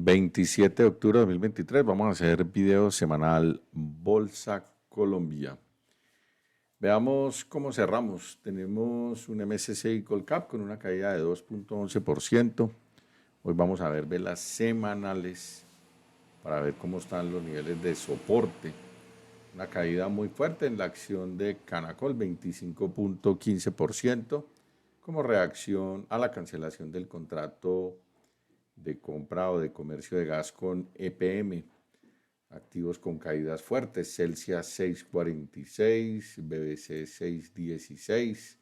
27 de octubre de 2023. Vamos a hacer video semanal Bolsa Colombia. Veamos cómo cerramos. Tenemos un MSCI Colcap con una caída de 2.11%. Hoy vamos a ver velas semanales para ver cómo están los niveles de soporte. Una caída muy fuerte en la acción de Canacol, 25.15%, como reacción a la cancelación del contrato de compra o de comercio de gas con EPM. Activos con caídas fuertes: Celsius 6.46, BBC 6.16,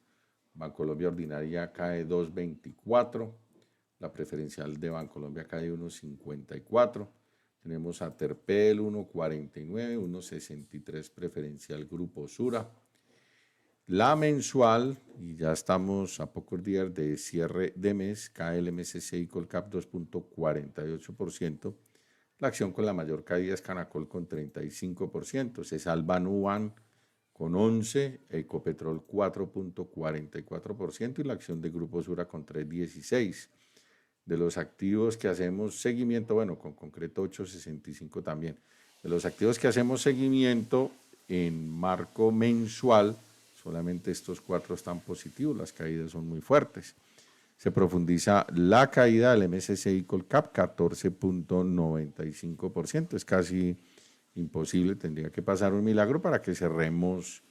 Bancolombia Ordinaria cae 2.24, la preferencial de Bancolombia cae 1.54, tenemos a Terpel 1.49, 1.63 preferencial Grupo Sura. La mensual, y ya estamos a pocos días de cierre de mes, cae el MSCI Colcap 2.48%. La acción con la mayor caída es Canacol con 35%. Se salva Nuban con 11%, Ecopetrol 4.44% y la acción de Grupo Sura con 3.16%. De los activos que hacemos seguimiento, bueno, con concreto 8.65 también. De los activos que hacemos seguimiento en marco mensual, solamente estos 4 están positivos, las caídas son muy fuertes. Se profundiza la caída del MSCI Colcap, 14.95%. Es casi imposible, tendría que pasar un milagro para que cerremos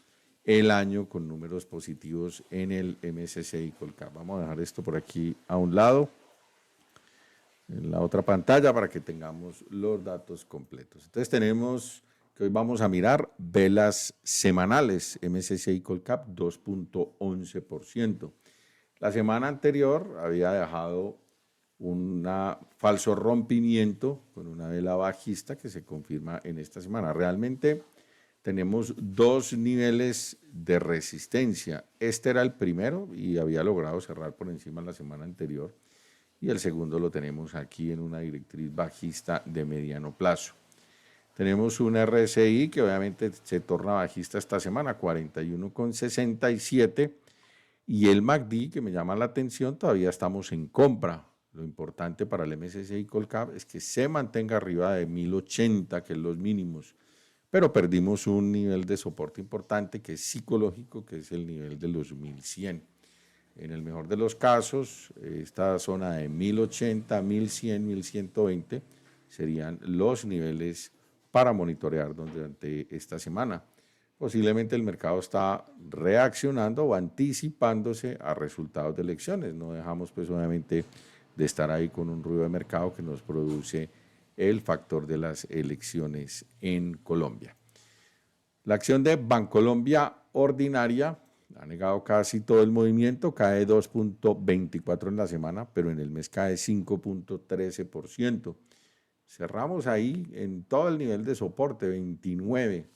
el año con números positivos en el MSCI Colcap. Vamos a dejar esto por aquí a un lado, en la otra pantalla, para que tengamos los datos completos. Entonces tenemos que hoy vamos a mirar velas semanales, MSCI Colcap 2.11%. La semana anterior había dejado un falso rompimiento con una vela bajista que se confirma en esta semana. Realmente tenemos 2 niveles de resistencia. Este era el primero y había logrado cerrar por encima la semana anterior. Y el segundo lo tenemos aquí en una directriz bajista de mediano plazo. Tenemos un RSI que obviamente se torna bajista esta semana, 41.67, y el MACD, que me llama la atención, todavía estamos en compra. Lo importante para el MSCI Colcap es que se mantenga arriba de 1080, que es los mínimos, pero perdimos un nivel de soporte importante que es psicológico, que es el nivel de los 1100. En el mejor de los casos, esta zona de 1080, 1100, 1120 serían los niveles para monitorear durante esta semana. Posiblemente el mercado está reaccionando o anticipándose a resultados de elecciones. No dejamos pues obviamente de estar ahí con un ruido de mercado que nos produce el factor de las elecciones en Colombia. La acción de Bancolombia Ordinaria ha negado casi todo el movimiento, cae 2.24 en la semana, pero en el mes cae 5.13%. Cerramos ahí en todo el nivel de soporte, 29,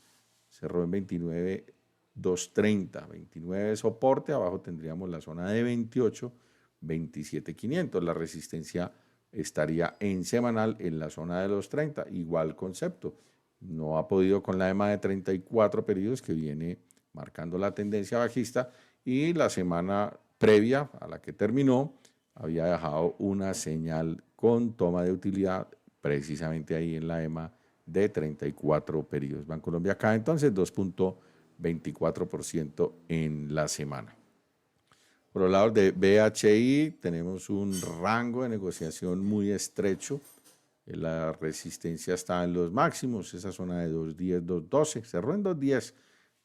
cerró en 29.230, 29 de soporte, abajo tendríamos la zona de 28, 27.500, la resistencia estaría en semanal en la zona de los 30, igual concepto, no ha podido con la EMA de 34 periodos que viene marcando la tendencia bajista, y la semana previa a la que terminó había dejado una señal con toma de utilidad precisamente ahí en la EMA de 34 periodos. Bancolombia cae entonces 2.24% en la semana. Por el lado de BHI tenemos un rango de negociación muy estrecho. La resistencia está en los máximos, esa zona de 2.10, 2.12, cerró en 2.10,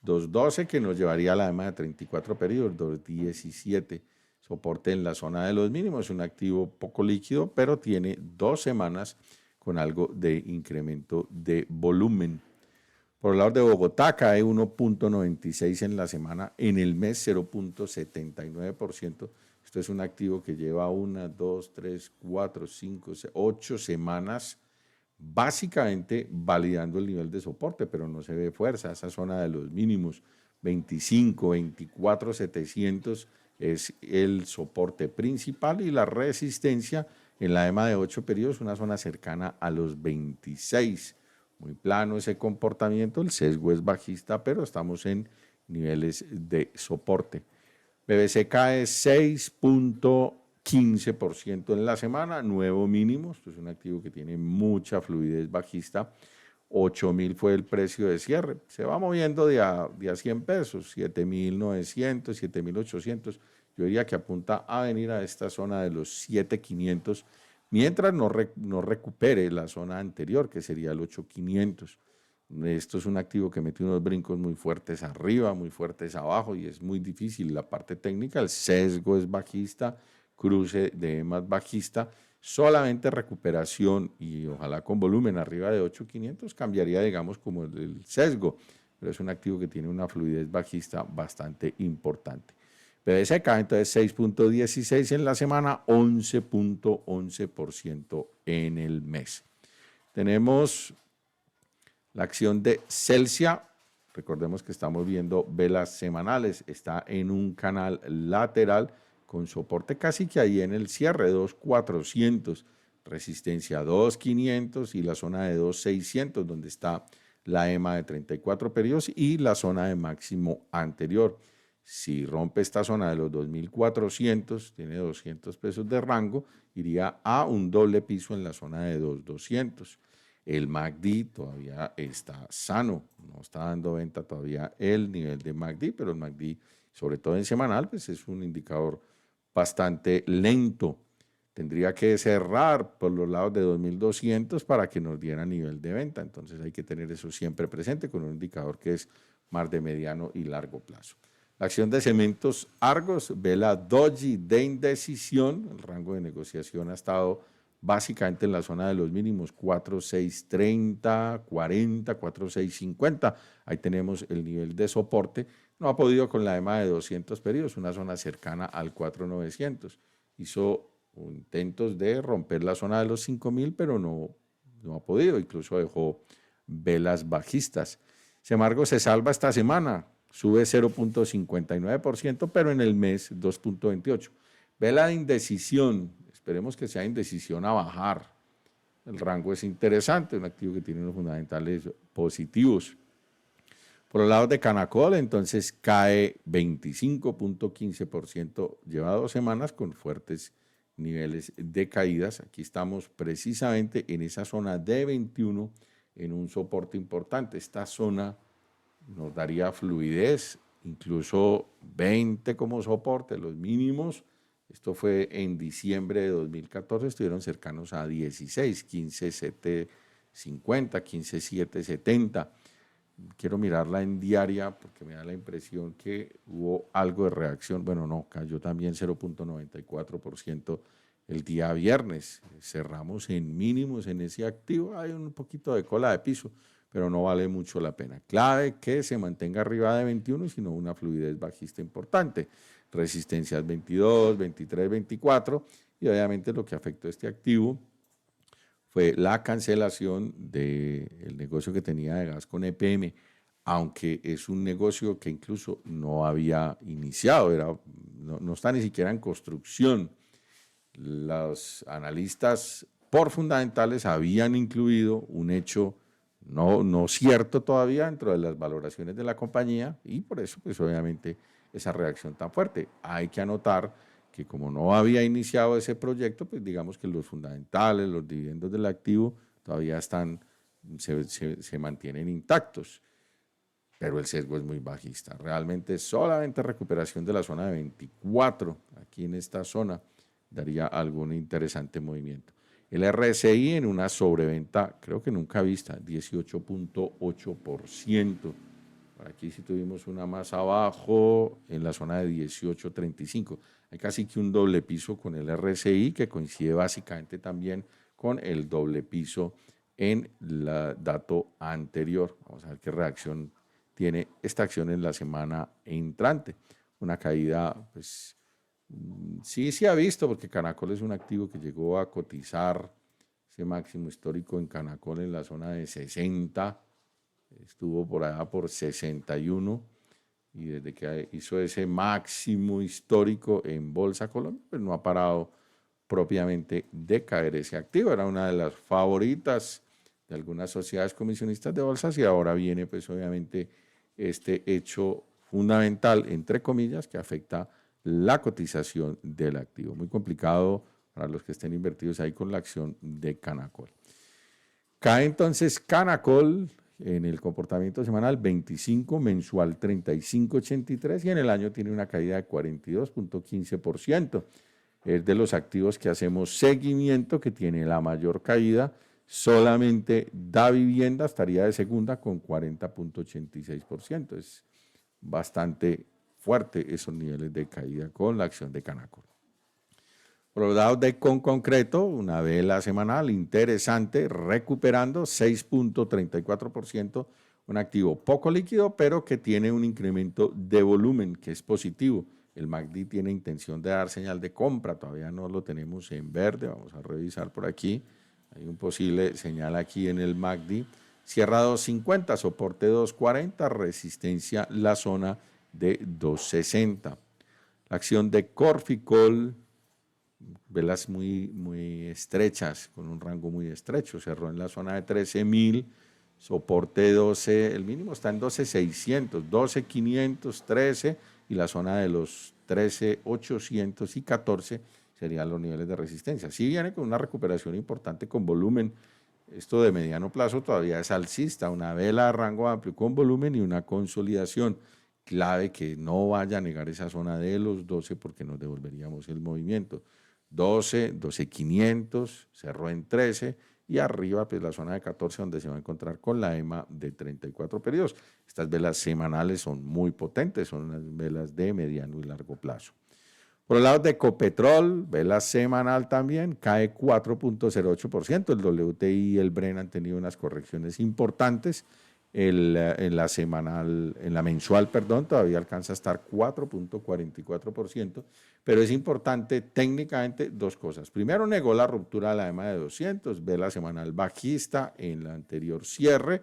2.12 que nos llevaría a la EMA de 34 periodos, 2.17, soporte en la zona de los mínimos, un activo poco líquido, pero tiene 2 semanas con algo de incremento de volumen. Por el lado de Bogotá cae 1.96 en la semana, en el mes 0.79%. Esto es un activo que lleva 1, 2, 3, 4, 5, 6, 8 semanas básicamente validando el nivel de soporte, pero no se ve fuerza. Esa zona de los mínimos 25, 24, 700 es el soporte principal, y la resistencia en la EMA de 8 periodos, una zona cercana a los 26. Muy plano ese comportamiento, el sesgo es bajista, pero estamos en niveles de soporte. BBC cae 15% en la semana, nuevo mínimo. Esto es un activo que tiene mucha fluidez bajista. 8.000 fue el precio de cierre. Se va moviendo de a 100 pesos, 7.900, 7.800. Yo diría que apunta a venir a esta zona de los 7.500, mientras no recupere la zona anterior, que sería el 8.500. Esto es un activo que mete unos brincos muy fuertes arriba, muy fuertes abajo, y es muy difícil la parte técnica. El sesgo es bajista, cruce de EMA bajista. Solamente recuperación y ojalá con volumen arriba de 8.500 cambiaría, digamos, como el sesgo, pero es un activo que tiene una fluidez bajista bastante importante. PDCK, entonces 6.16 en la semana, 11.11% en el mes. Tenemos la acción de Celsia. Recordemos que estamos viendo velas semanales, está en un canal lateral con soporte casi que ahí en el cierre, 2.400, resistencia 2.500 y la zona de 2.600, donde está la EMA de 34 periodos y la zona de máximo anterior. Si rompe esta zona de los 2.400, tiene 200 pesos de rango, iría a un doble piso en la zona de 2.200. El MACD todavía está sano, no está dando venta todavía el nivel de MACD, pero el MACD, sobre todo en semanal, pues es un indicador bastante lento. Tendría que cerrar por los lados de 2.200 para que nos diera nivel de venta. Entonces hay que tener eso siempre presente con un indicador que es más de mediano y largo plazo. La acción de Cementos Argos, vela doji de indecisión. El rango de negociación ha estado básicamente en la zona de los mínimos 4.630, 40, 4.650. Ahí tenemos el nivel de soporte. No ha podido con la EMA de 200 periodos, una zona cercana al 4.900. Hizo intentos de romper la zona de los 5.000, pero no ha podido. Incluso dejó velas bajistas. Sin embargo, se salva esta semana. Sube 0.59%, pero en el mes 2.28%. Vela de indecisión. Esperemos que sea indecisión a bajar. El rango es interesante, un activo que tiene unos fundamentales positivos. Por el lado de Canacol, entonces cae 25.15%, lleva 2 semanas con fuertes niveles de caídas. Aquí estamos precisamente en esa zona de 21, en un soporte importante. Esta zona nos daría fluidez, incluso 20 como soporte, los mínimos. Esto fue en diciembre de 2014, estuvieron cercanos a 16, 15.750, 15.770. Quiero mirarla en diaria porque me da la impresión que hubo algo de reacción. Bueno, no, cayó también 0.94% el día viernes. Cerramos en mínimos en ese activo. Hay un poquito de cola de piso, pero no vale mucho la pena. Clave que se mantenga arriba de 21, sino una fluidez bajista importante. Resistencias 22, 23, 24, y obviamente lo que afectó a este activo fue la cancelación del negocio que tenía de gas con EPM, aunque es un negocio que incluso no había iniciado, no está ni siquiera en construcción. Los analistas por fundamentales habían incluido un hecho no cierto todavía dentro de las valoraciones de la compañía y por eso pues obviamente esa reacción tan fuerte. Hay que anotar que como no había iniciado ese proyecto, pues digamos que los fundamentales, los dividendos del activo todavía se mantienen intactos, pero el sesgo es muy bajista. Realmente solamente recuperación de la zona de 24, aquí en esta zona, daría algún interesante movimiento. El RSI en una sobreventa, creo que nunca vista, 18.8%. Por aquí sí tuvimos una más abajo en la zona de 18.35. Hay casi que un doble piso con el RSI que coincide básicamente también con el doble piso en el dato anterior. Vamos a ver qué reacción tiene esta acción en la semana entrante. Una caída, pues sí se ha visto, porque Canacol es un activo que llegó a cotizar ese máximo histórico en Canacol en la zona de 60, estuvo por allá por 61, y desde que hizo ese máximo histórico en Bolsa Colombia, pues no ha parado propiamente de caer ese activo. Era una de las favoritas de algunas sociedades comisionistas de bolsas y ahora viene pues obviamente este hecho fundamental, entre comillas, que afecta la cotización del activo. Muy complicado para los que estén invertidos ahí con la acción de Canacol. Cae entonces Canacol en el comportamiento semanal 25, mensual 35.83 y en el año tiene una caída de 42.15%. Es de los activos que hacemos seguimiento que tiene la mayor caída. Solamente Davivienda estaría de segunda con 40.86%. Es bastante fuerte esos niveles de caída con la acción de Canacol. Por los lados de Concreto, una vela semanal interesante, recuperando 6.34%, un activo poco líquido, pero que tiene un incremento de volumen que es positivo. El MACD tiene intención de dar señal de compra, todavía no lo tenemos en verde, vamos a revisar por aquí. Hay un posible señal aquí en el MACD. Cierra 2.50, soporte 2.40, resistencia la zona de 2.60. La acción de Corficol, velas muy estrechas, con un rango muy estrecho, cerró en la zona de 13.000, soporte 12, el mínimo está en 12.600, 12.500, 13 y la zona de los 13.800 y 14 serían los niveles de resistencia. Sí viene con una recuperación importante con volumen. Esto de mediano plazo todavía es alcista, una vela de rango amplio con volumen y una consolidación. Clave que no vaya a negar esa zona de los 12 porque nos devolveríamos el movimiento. 12, 12.500, cerró en 13 y arriba pues la zona de 14 donde se va a encontrar con la EMA de 34 periodos. Estas velas semanales son muy potentes, son unas velas de mediano y largo plazo. Por el lado de Ecopetrol, vela semanal también, cae 4.08%. El WTI y el Bren han tenido unas correcciones importantes. En la mensual, todavía alcanza a estar 4.44%, pero es importante técnicamente dos cosas. Primero, negó la ruptura de la EMA de 200, vela semanal bajista en la anterior cierre.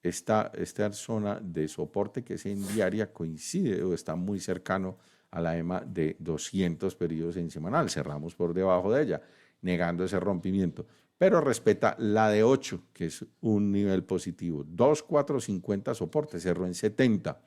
Esta zona de soporte que es en diaria coincide o está muy cercano a la EMA de 200 periodos en semanal. Cerramos por debajo de ella, negando ese rompimiento, pero respeta la de 8, que es un nivel positivo. 2.450 soporte, cerró en 70.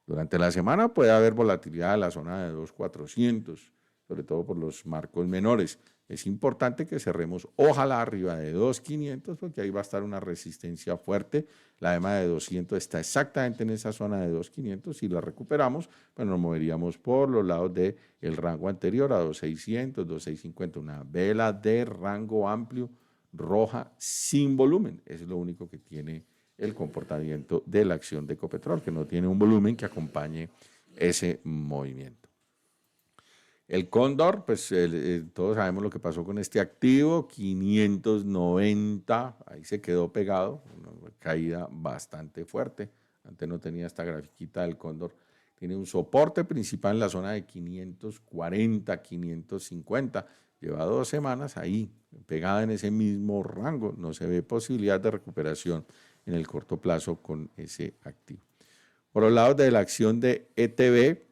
Durante la semana puede haber volatilidad en la zona de 2.400, sobre todo por los marcos menores. Es importante que cerremos, ojalá arriba de 2.500, porque ahí va a estar una resistencia fuerte. La EMA de 200 está exactamente en esa zona de 2.500. Si la recuperamos, pues nos moveríamos por los lados del rango anterior a 2.600, 2.650. Una vela de rango amplio, roja, sin volumen. Eso es lo único que tiene el comportamiento de la acción de Ecopetrol, que no tiene un volumen que acompañe ese movimiento. El Cóndor, pues todos sabemos lo que pasó con este activo, 590, ahí se quedó pegado, una caída bastante fuerte. Antes no tenía esta grafiquita del Cóndor. Tiene un soporte principal en la zona de 540, 550. Lleva 2 semanas ahí, pegada en ese mismo rango. No se ve posibilidad de recuperación en el corto plazo con ese activo. Por los lados de la acción de ETB,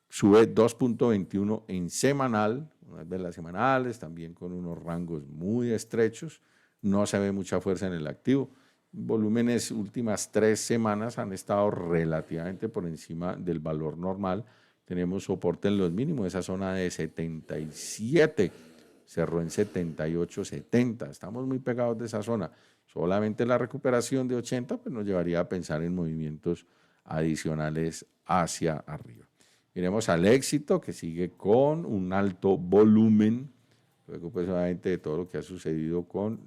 sube 2.21 en semanal, unas velas semanales, también con unos rangos muy estrechos. No se ve mucha fuerza en el activo. Volúmenes últimas 3 semanas han estado relativamente por encima del valor normal. Tenemos soporte en los mínimos, esa zona de 77, cerró en 78, 70. Estamos muy pegados de esa zona. Solamente la recuperación de 80 pues nos llevaría a pensar en movimientos adicionales hacia arriba. Iremos al Éxito, que sigue con un alto volumen, luego pues obviamente de todo lo que ha sucedido con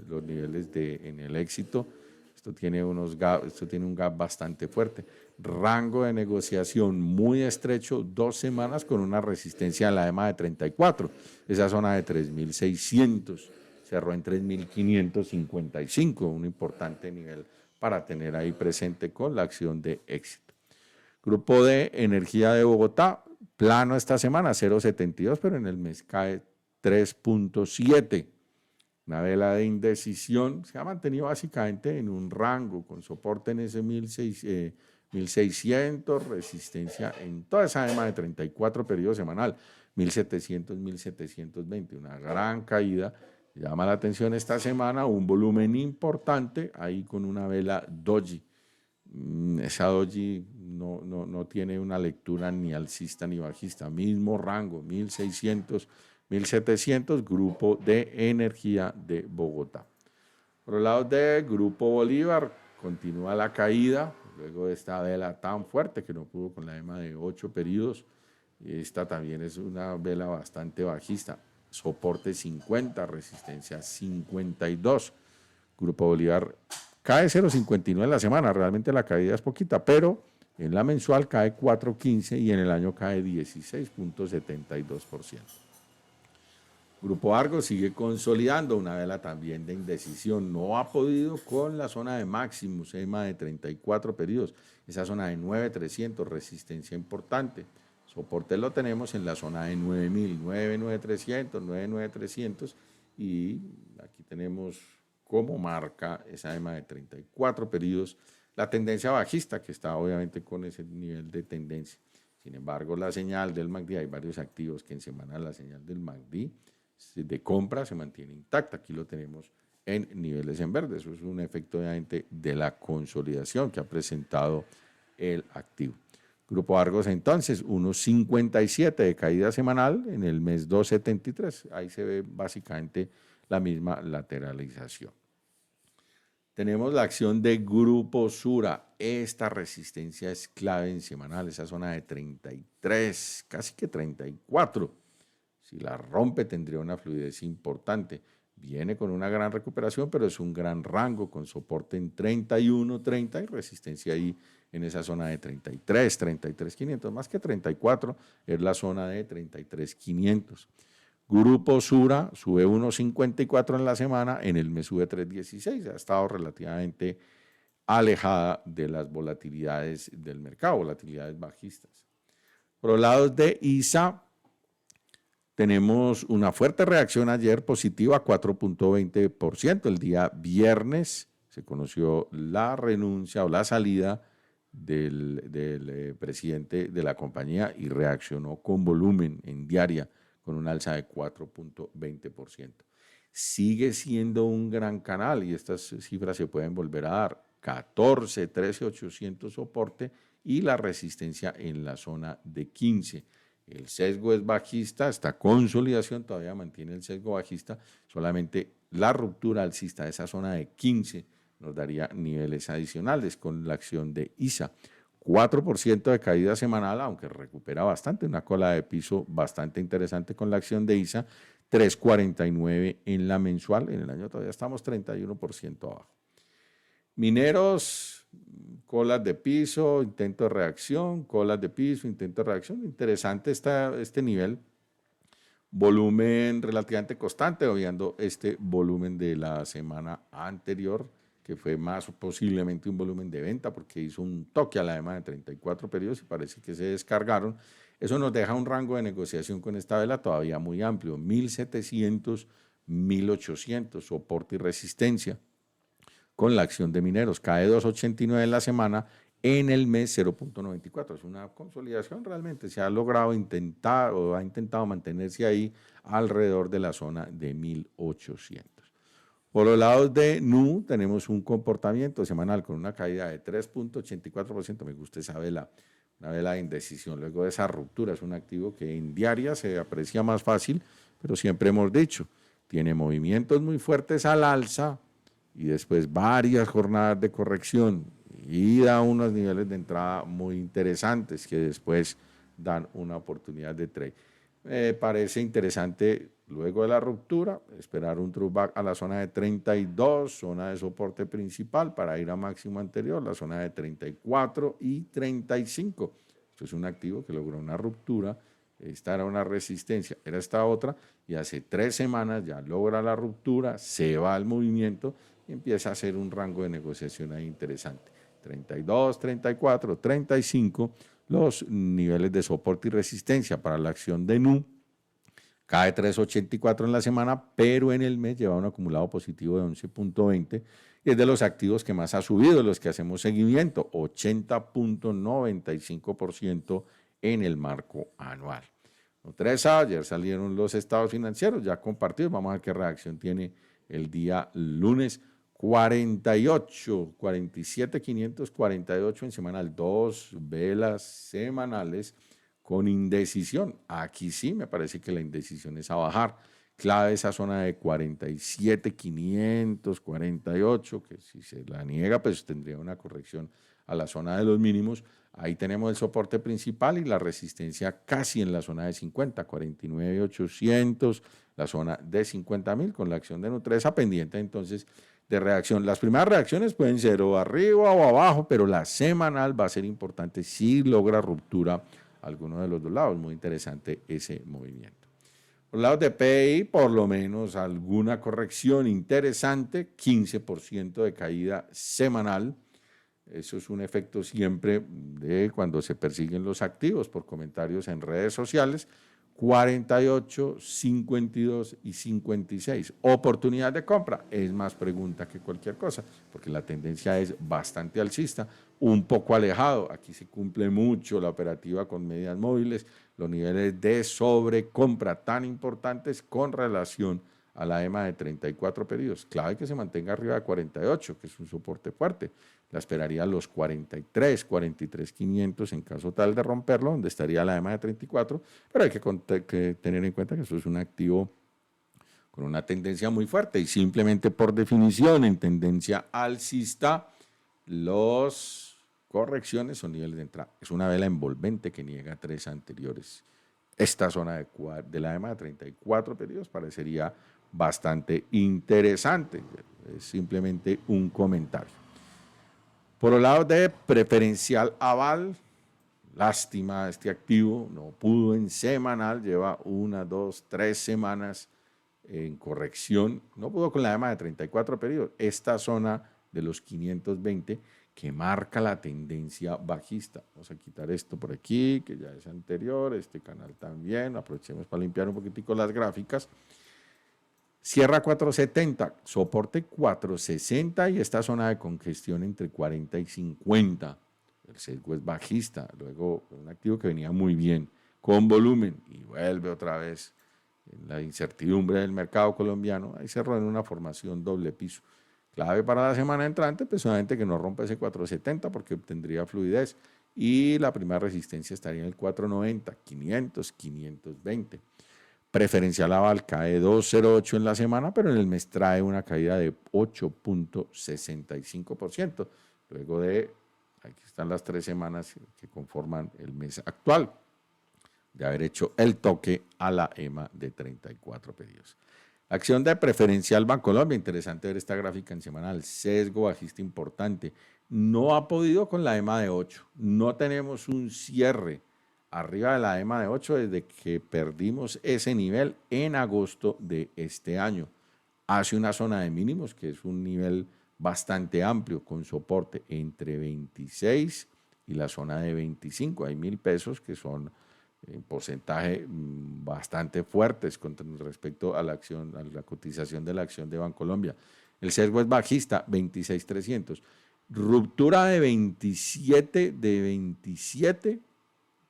los niveles en el Éxito. Esto tiene un gap bastante fuerte. Rango de negociación muy estrecho, 2 semanas con una resistencia a la EMA de 34. Esa zona de 3.600 cerró en 3.555, un importante nivel para tener ahí presente con la acción de Éxito. Grupo de Energía de Bogotá, plano esta semana, 0.72, pero en el mes cae 3.7. Una vela de indecisión se ha mantenido básicamente en un rango con soporte en ese 1.600, resistencia en toda esa EMA de 34 periodos semanal, 1.700, 1.720, una gran caída. Llama la atención esta semana un volumen importante ahí con una vela doji. Esa doji no tiene una lectura ni alcista ni bajista, mismo rango, 1600, 1700, Grupo de Energía de Bogotá. Por el lado de Grupo Bolívar, continúa la caída, luego de esta vela tan fuerte que no pudo con la EMA de 8 periodos. Esta también es una vela bastante bajista, soporte 50, resistencia 52. Grupo Bolívar cae 0,59 en la semana, realmente la caída es poquita, pero en la mensual cae 4,15 y en el año cae 16,72%. Grupo Argos sigue consolidando una vela también de indecisión. No ha podido con la zona de máximos, EMA de 34 periodos. Esa zona de 9,300, resistencia importante. Soporte lo tenemos en la zona de 9,000, 9,9300, 9,9300. Y aquí tenemos como marca esa EMA de 34 periodos. La tendencia bajista, que está obviamente con ese nivel de tendencia. Sin embargo, la señal del MACD, hay varios activos que en semana la señal del MACD de compra se mantiene intacta. Aquí lo tenemos en niveles en verde. Eso es un efecto obviamente de la consolidación que ha presentado el activo. Grupo Argos entonces, 1,57 de caída semanal en el mes 2,73. Ahí se ve básicamente la misma lateralización. Tenemos la acción de Grupo Sura. Esta resistencia es clave en semanal, esa zona de 33, casi que 34. Si la rompe tendría una fluidez importante. Viene con una gran recuperación, pero es un gran rango con soporte en 31, 30 y resistencia ahí en esa zona de 33, 33,500. Más que 34 es la zona de 33,500. Grupo Sura sube 1,54 en la semana, en el mes sube 3,16. Ha estado relativamente alejada de las volatilidades del mercado, volatilidades bajistas. Por los lados de ISA, tenemos una fuerte reacción ayer positiva, 4,20%. El día viernes se conoció la renuncia o la salida del presidente de la compañía y reaccionó con volumen en diaria, con un alza de 4,20%. Sigue siendo un gran canal y estas cifras se pueden volver a dar. 14, 13, 800 soporte y la resistencia en la zona de 15. El sesgo es bajista, esta consolidación todavía mantiene el sesgo bajista, solamente la ruptura alcista de esa zona de 15 nos daría niveles adicionales con la acción de ISA. 4% de caída semanal, aunque recupera bastante, una cola de piso bastante interesante con la acción de ISA, 3,49 en la mensual, en el año todavía estamos 31% abajo. Mineros, colas de piso, intento de reacción, colas de piso, intento de reacción. Interesante este nivel. Volumen relativamente constante, obviando este volumen de la semana anterior, que fue más posiblemente un volumen de venta, porque hizo un toque a la EMA de 34 periodos y parece que se descargaron. Eso nos deja un rango de negociación con esta vela todavía muy amplio, 1,700, 1,800, soporte y resistencia. Con la acción de mineros, cae 2,89 en la semana, en el mes 0,94. Es una consolidación realmente, se ha logrado intentar o ha intentado mantenerse ahí alrededor de la zona de 1,800. Por los lados de NU tenemos un comportamiento semanal con una caída de 3,84%. Me gusta esa vela, una vela de indecisión. Luego de esa ruptura es un activo que en diaria se aprecia más fácil, pero siempre hemos dicho, tiene movimientos muy fuertes al alza, y después varias jornadas de corrección y da unos niveles de entrada muy interesantes que después dan una oportunidad de trade. Me parece interesante luego de la ruptura esperar un throwback a la zona de 32, zona de soporte principal para ir a máximo anterior, la zona de 34 y 35. Esto es un activo que logró una ruptura. Esta era una resistencia, era esta otra, y hace 3 semanas ya logra la ruptura, se va al movimiento y empieza a hacer un rango de negociación ahí interesante. 32, 34, 35, los niveles de soporte y resistencia para la acción de NU. Cae 3,84 en la semana, pero en el mes lleva un acumulado positivo de 11,20 y es de los activos que más ha subido, los que hacemos seguimiento, 80,95% en el marco anual. Ayer salieron los estados financieros ya compartidos, vamos a ver qué reacción tiene el día lunes. 48, 47, 548 en semanal, dos velas semanales con indecisión. Aquí sí me parece que la indecisión es a bajar. Clave esa zona de 47, 548, que si se la niega, pues tendría una corrección a la zona de los mínimos. Ahí tenemos el soporte principal y la resistencia casi en la zona de 50, 49,800, la zona de 50,000 con la acción de Nutresa pendiente entonces de reacción. Las primeras reacciones pueden ser o arriba o abajo, pero la semanal va a ser importante si logra ruptura alguno de los dos lados. Muy interesante ese movimiento. Por el lado de PI, por lo menos alguna corrección interesante, 15% de caída semanal. Eso es un efecto siempre de cuando se persiguen los activos por comentarios en redes sociales. 48, 52 y 56. Oportunidad de compra es más pregunta que cualquier cosa, porque la tendencia es bastante alcista, un poco alejado. Aquí se cumple mucho la operativa con medias móviles, los niveles de sobrecompra tan importantes con relación a la EMA de 34 pedidos. Clave que se mantenga arriba de 48, que es un soporte fuerte. La esperaría a los 43, 43,500 en caso tal de romperlo, donde estaría la EMA de 34, pero hay que tener en cuenta que eso es un activo con una tendencia muy fuerte y simplemente por definición en tendencia alcista, las correcciones son niveles de entrada. Es una vela envolvente que niega tres anteriores. Esta zona de la EMA de 34 periodos parecería bastante interesante. Es simplemente un comentario. Por el lado de preferencial aval, lástima, este activo no pudo en semanal, lleva 1, 2, 3 semanas en corrección, no pudo con la EMA de 34 periodos. Esta zona de los 520 que marca la tendencia bajista. Vamos a quitar esto por aquí, que ya es anterior, este canal también, aprovechemos para limpiar un poquitico las gráficas. Cierra 470, soporte 460 y esta zona de congestión entre 40 y 50. El sesgo es bajista, luego un activo que venía muy bien, con volumen y vuelve otra vez en la incertidumbre del mercado colombiano. Ahí cerró en una formación doble piso. Clave para la semana entrante, pues solamente que no rompa ese 470 porque obtendría fluidez. Y la primera resistencia estaría en el 490, 500, 520. Preferencial aval cae 2,08 en la semana, pero en el mes trae una caída de 8,65%. Luego de, aquí están las 3 semanas que conforman el mes actual, de haber hecho el toque a la EMA de 34 pedidos. Acción de preferencial Bancolombia, interesante ver esta gráfica en semanal, sesgo bajista importante. No ha podido con la EMA de 8, no tenemos un cierre arriba de la EMA de 8 desde que perdimos ese nivel en agosto de este año. Hace una zona de mínimos, que es un nivel bastante amplio, con soporte entre 26 y la zona de 25. Hay 1,000 pesos que son en porcentaje bastante fuertes con respecto a la acción, a la cotización de la acción de Bancolombia. El sesgo es bajista, 26,300. Ruptura de 27,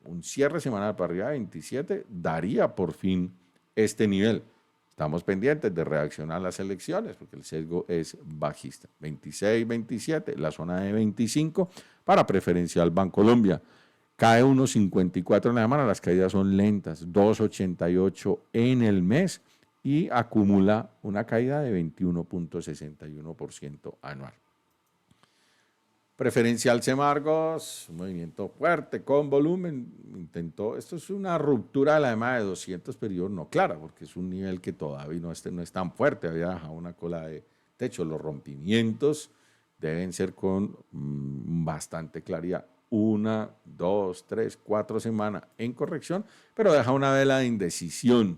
un cierre semanal para arriba de 27, daría por fin este nivel. Estamos pendientes de reaccionar a las elecciones porque el sesgo es bajista. 26, 27, la zona de 25 para preferencial Bancolombia. Cae 1,54 en la semana, las caídas son lentas, 2,88 en el mes y acumula una caída de 21,61% anual. Preferencial Semargos, un movimiento fuerte con volumen, intentó, esto es una ruptura de la EMA de 200 periodos no clara, porque es un nivel que todavía no es tan fuerte, había dejado una cola de techo. Los rompimientos deben ser con bastante claridad. 1, 2, 3, 4 semanas en corrección, pero deja una vela de indecisión.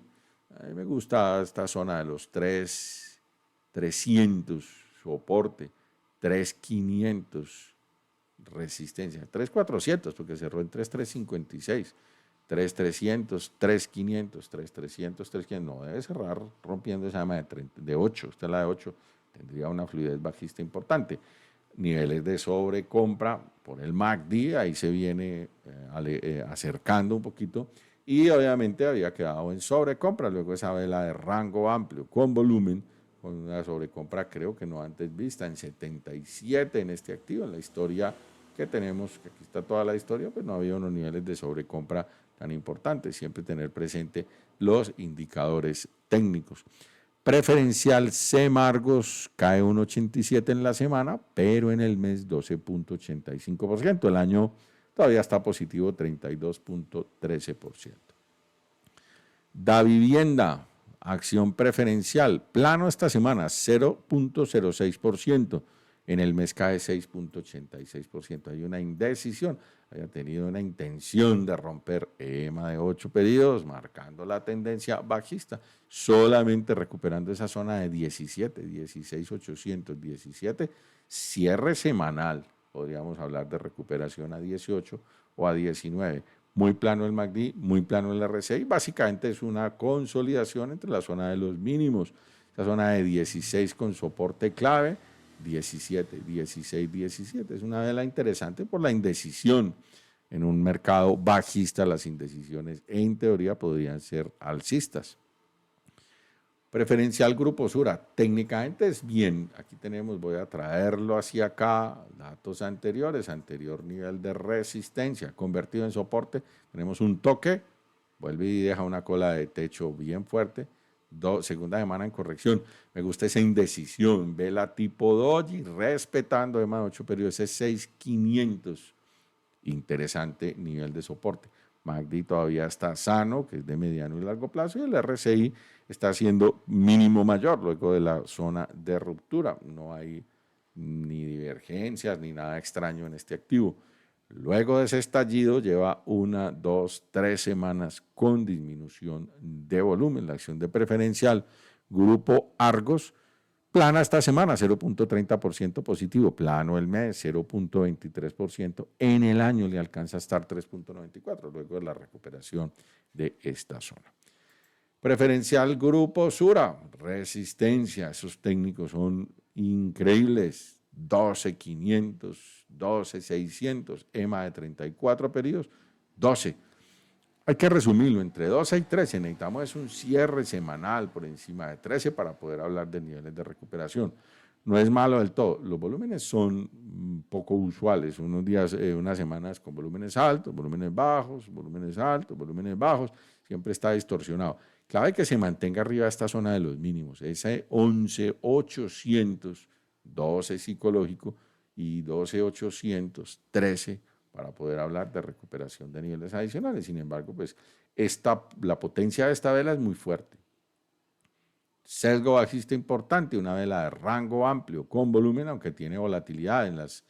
A mí me gusta esta zona de los 300 soporte, 3,500 resistencia, 3,400 porque cerró en 3,356, 3,300, 3,500, 3,300, 3,500. No debe cerrar rompiendo esa gama de 8. Esta es la de 8, tendría una fluidez bajista importante. Niveles de sobrecompra por el MACD, ahí se viene acercando un poquito y obviamente había quedado en sobrecompra. Luego esa vela de rango amplio con volumen con una sobrecompra creo que no antes vista, en 77 en este activo. En la historia que tenemos, que aquí está toda la historia, pues no había unos niveles de sobrecompra tan importantes. Siempre tener presente los indicadores técnicos. Preferencial Semargos cae 1,87 en la semana, pero en el mes 12,85%. El año todavía está positivo, 32,13%. Davivienda, acción preferencial, plano esta semana, 0,06%. En el mes cae 6,86%. Hay una indecisión, haya tenido una intención de romper EMA de 8 periodos, marcando la tendencia bajista, solamente recuperando esa zona de 17, 16,817, cierre semanal. Podríamos hablar de recuperación a 18 o a 19. Muy plano el MACD, muy plano el RSI. Básicamente es una consolidación entre la zona de los mínimos, esa zona de 16 con soporte clave, 17, 16, 17. Es una vela interesante por la indecisión. En un mercado bajista, las indecisiones en teoría podrían ser alcistas. Preferencial Grupo Sura, técnicamente es bien. Aquí tenemos, voy a traerlo hacia acá, datos anteriores, anterior nivel de resistencia, convertido en soporte. Tenemos un toque, vuelve y deja una cola de techo bien fuerte. Segunda semana en corrección. Me gusta esa indecisión. Vela tipo doji, respetando de más 8 periodos, ese 6,500. Interesante nivel de soporte. MACD todavía está sano, que es de mediano y largo plazo, y el RSI está haciendo mínimo mayor luego de la zona de ruptura. No hay ni divergencias ni nada extraño en este activo. Luego de ese estallido lleva 1, 2, 3 semanas con disminución de volumen. La acción de preferencial Grupo Argos plana esta semana, 0,30% positivo. Plano el mes, 0,23%. En el año le alcanza a estar 3,94% luego de la recuperación de esta zona. Preferencial Grupo Sura, resistencia. Esos técnicos son increíbles. 12,500, 12,600, EMA de 34 periodos, 12. Hay que resumirlo, entre 12 y 13 necesitamos un cierre semanal por encima de 13 para poder hablar de niveles de recuperación. No es malo del todo, los volúmenes son poco usuales, unos días, unas semanas con volúmenes altos, volúmenes bajos, volúmenes altos, volúmenes bajos, siempre está distorsionado. Clave que se mantenga arriba esta zona de los mínimos, ese 11,800, 12 psicológico y 12,800, 13 para poder hablar de recuperación de niveles adicionales. Sin embargo, pues la potencia de esta vela es muy fuerte. Sesgo bajista importante, una vela de rango amplio con volumen, aunque tiene volatilidad en las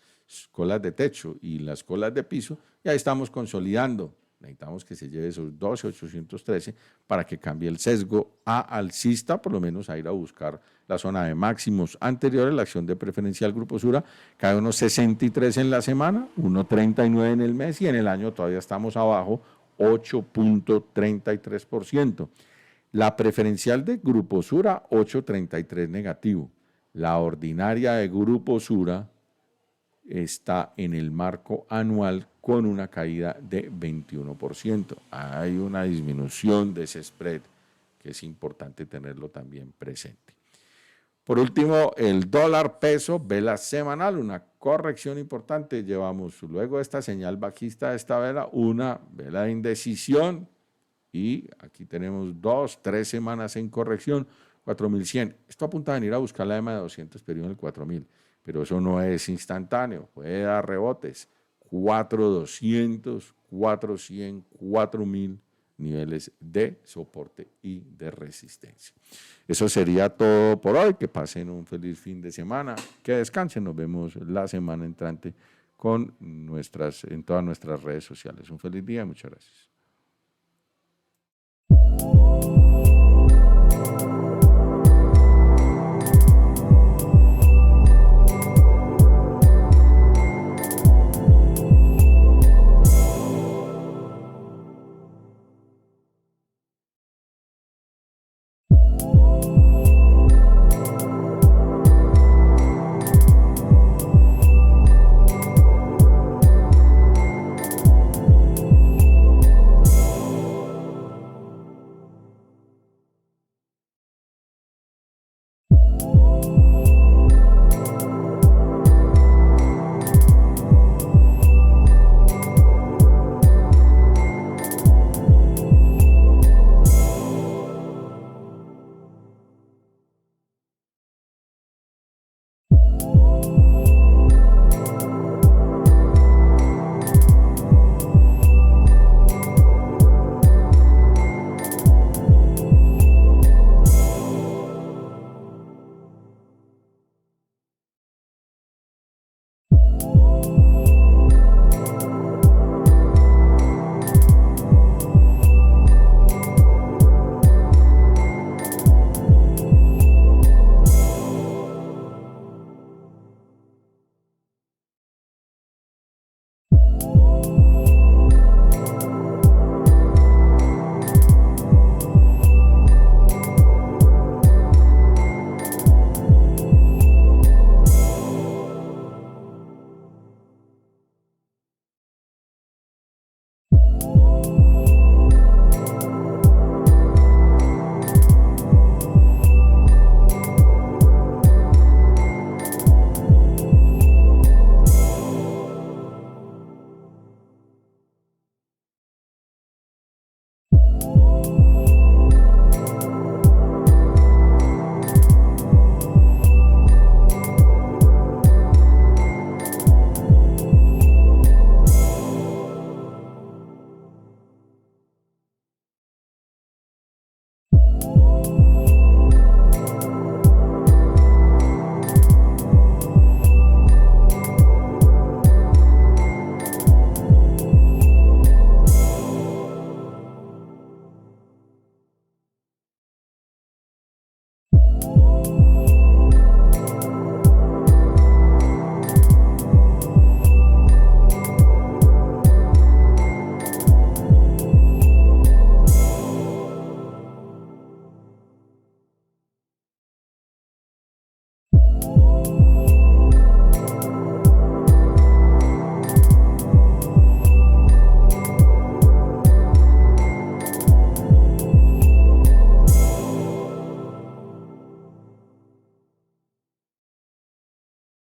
colas de techo y las colas de piso, y ahí estamos consolidando. Necesitamos que se lleve esos 12,813 para que cambie el sesgo a alcista, por lo menos a ir a buscar la zona de máximos anteriores. La acción de preferencial Grupo Sura cae unos 63 en la semana, 1,39 en el mes y en el año todavía estamos abajo, 8,33%. La preferencial de Grupo Sura, 8,33 negativo. La ordinaria de Grupo Sura está en el marco anual con una caída de 21%. Hay una disminución de ese spread que es importante tenerlo también presente. Por último, el dólar peso, vela semanal, una corrección importante. Llevamos luego de esta señal bajista de esta vela, una vela de indecisión y aquí tenemos 2, 3 semanas en corrección, 4,100. Esto apunta a venir a buscar la EMA de 200 periodos en el 4,000. Pero eso no es instantáneo, puede dar rebotes, 4,200, 4,100, 4,000 niveles de soporte y de resistencia. Eso sería todo por hoy, que pasen un feliz fin de semana, que descansen, nos vemos la semana entrante en todas nuestras redes sociales. Un feliz día, muchas gracias.